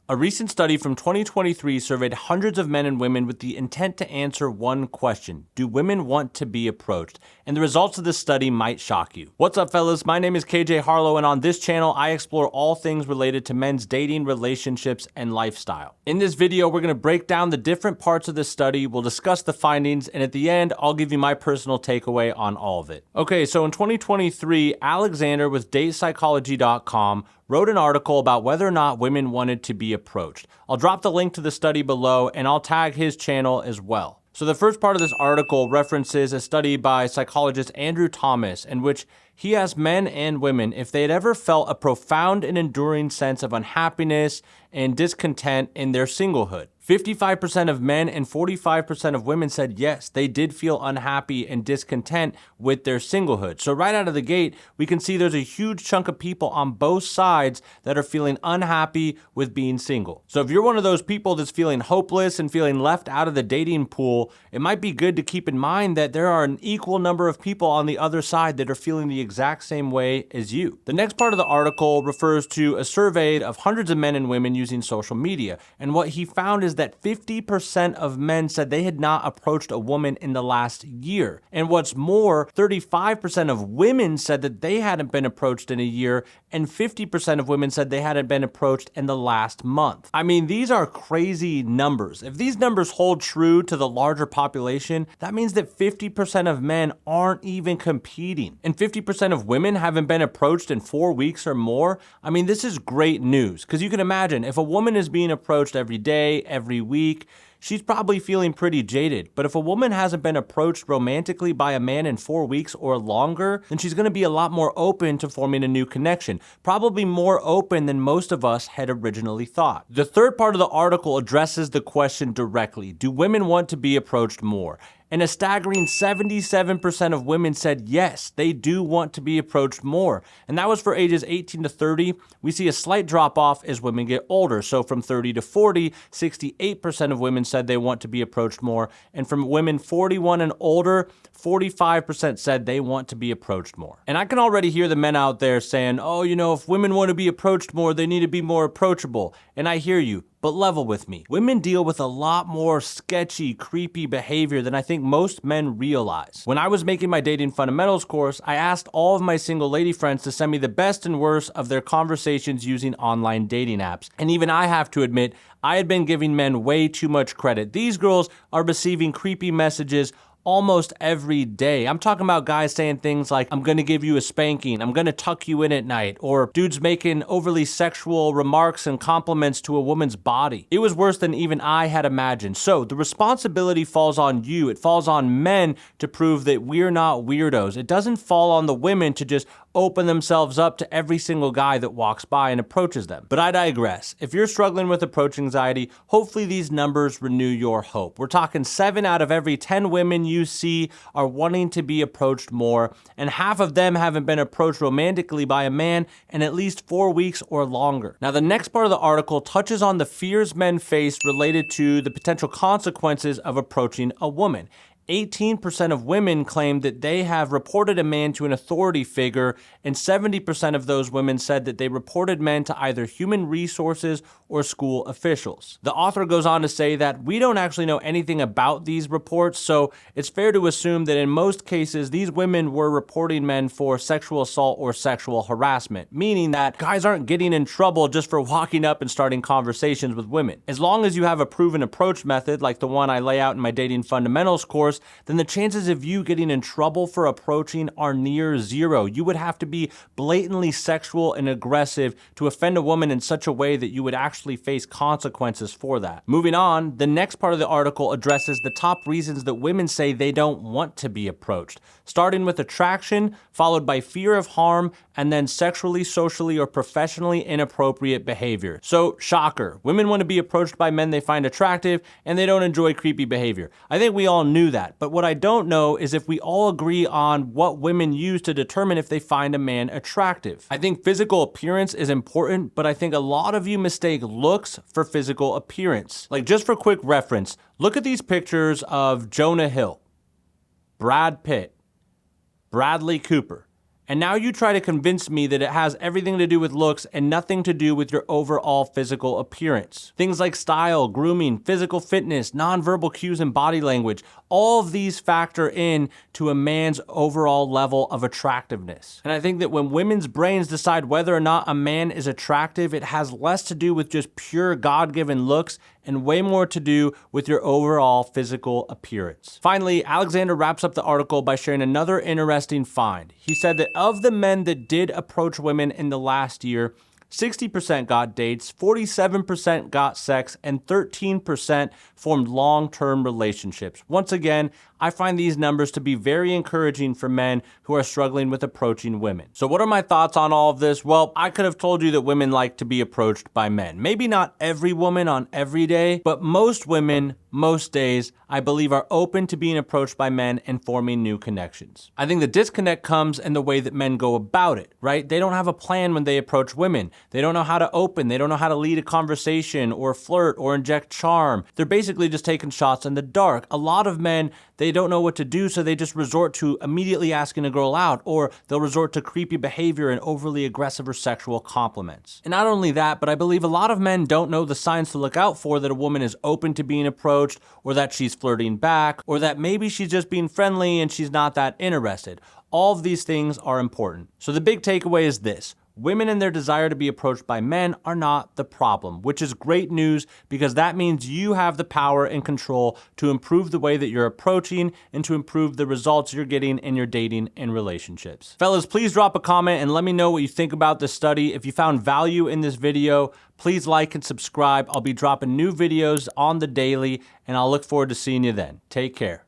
A recent study from 2023 surveyed hundreds of men and women with the intent to answer one question: do women want to be approached? And the results of this study might shock you. What's up, fellas? My name is KJ Harlow, and on this channel, I explore all things related to men's dating, relationships, and lifestyle. In this video, we're going to break down the different parts of this study, we'll discuss the findings, and at the end, I'll give you my personal takeaway on all of it. Okay, so in 2023, Alexander with datepsychology.com wrote an article about whether or not women wanted to be approached. I'll drop the link to the study below, and I'll tag his channel as well. So the first part of this article references a study by psychologist Andrew Thomas, in which he asked men and women if they had ever felt a profound and enduring sense of unhappiness and discontent in their singlehood. 55% of men and 45% of women said yes, they did feel unhappy and discontent with their singlehood. So right out of the gate, we can see there's a huge chunk of people on both sides that are feeling unhappy with being single. So if you're one of those people that's feeling hopeless and feeling left out of the dating pool, it might be good to keep in mind that there are an equal number of people on the other side that are feeling the exact same way as you. The next part of the article refers to a survey of hundreds of men and women using social media. And what he found is that 50% of men said they had not approached a woman in the last year. And what's more, 35% of women said that they hadn't been approached in a year, and 50% of women said they hadn't been approached in the last month. I mean, these are crazy numbers. If these numbers hold true to the larger population, that means that 50% of men aren't even competing. And 50% of women haven't been approached in 4 weeks or more. I mean, this is great news, because you can imagine if a woman is being approached every day, every week, she's probably feeling pretty jaded. But if a woman hasn't been approached romantically by a man in 4 weeks or longer, then she's going to be a lot more open to forming a new connection, probably more open than most of us had originally thought. The third part of the article addresses the question directly: do women want to be approached more? And a staggering 77% of women said yes, they do want to be approached more. And that was for ages 18 to 30. We see a slight drop off as women get older. So from 30 to 40, 68% of women said they want to be approached more. And from women 41 and older, 45% said they want to be approached more. And I can already hear the men out there saying, oh, if women want to be approached more, they need to be more approachable. And I hear you. But level with me. Women deal with a lot more sketchy, creepy behavior than I think most men realize. When I was making my dating fundamentals course, I asked all of my single lady friends to send me the best and worst of their conversations using online dating apps. And even I have to admit, I had been giving men way too much credit. These girls are receiving creepy messages almost every day. I'm talking about guys saying things like, I'm gonna give you a spanking, I'm gonna tuck you in at night, or dudes making overly sexual remarks and compliments to a woman's body. It was worse than even I had imagined. So the responsibility falls on you. It falls on men to prove that we're not weirdos. It doesn't fall on the women to just open themselves up to every single guy that walks by and approaches them. But I digress. If you're struggling with approach anxiety, hopefully these numbers renew your hope. We're talking 7 out of every 10 women you see are wanting to be approached more, and half of them haven't been approached romantically by a man in at least 4 weeks or longer. Now, the next part of the article touches on the fears men face related to the potential consequences of approaching a woman. 18% of women claimed that they have reported a man to an authority figure, and 70% of those women said that they reported men to either human resources or school officials. The author goes on to say that we don't actually know anything about these reports, so it's fair to assume that in most cases, these women were reporting men for sexual assault or sexual harassment, meaning that guys aren't getting in trouble just for walking up and starting conversations with women. As long as you have a proven approach method, like the one I lay out in my dating fundamentals course, then the chances of you getting in trouble for approaching are near zero. You would have to be blatantly sexual and aggressive to offend a woman in such a way that you would actually face consequences for that. Moving on, the next part of the article addresses the top reasons that women say they don't want to be approached, starting with attraction, followed by fear of harm, and then sexually, socially, or professionally inappropriate behavior. So, shocker, women want to be approached by men they find attractive, and they don't enjoy creepy behavior. I think we all knew that, but what I don't know is if we all agree on what women use to determine if they find a man attractive. I think physical appearance is important, but I think a lot of you mistake looks for physical appearance. Like, just for quick reference, look at these pictures of Jonah Hill, Brad Pitt, Bradley Cooper, And now you try to convince me that it has everything to do with looks and nothing to do with your overall physical appearance. Things like style, grooming, physical fitness, nonverbal cues, and body language, all of these factor in to a man's overall level of attractiveness. And I think that when women's brains decide whether or not a man is attractive, it has less to do with just pure God-given looks and way more to do with your overall physical appearance. Finally, Alexander wraps up the article by sharing another interesting find. He said that of the men that did approach women in the last year, 60% got dates, 47% got sex, and 13% formed long-term relationships. Once again, I find these numbers to be very encouraging for men who are struggling with approaching women. So what are my thoughts on all of this? Well, I could have told you that women like to be approached by men. Maybe not every woman on every day, but most women, most days, I believe are open to being approached by men and forming new connections. I think the disconnect comes in the way that men go about it, right? They don't have a plan when they approach women. They don't know how to open. They don't know how to lead a conversation or flirt or inject charm. They're basically just taking shots in the dark. A lot of men, they don't know what to do, so they just resort to immediately asking a girl out, or they'll resort to creepy behavior and overly aggressive or sexual compliments. And not only that, but I believe a lot of men don't know the signs to look out for that a woman is open to being approached, or that she's flirting back, or that maybe she's just being friendly and she's not that interested. All of these things are important. So the big takeaway is this: women and their desire to be approached by men are not the problem, which is great news because that means you have the power and control to improve the way that you're approaching and to improve the results you're getting in your dating and relationships. Fellas, please drop a comment and let me know what you think about this study. If you found value in this video, please like and subscribe. I'll be dropping new videos on the daily, and I'll look forward to seeing you then. Take care.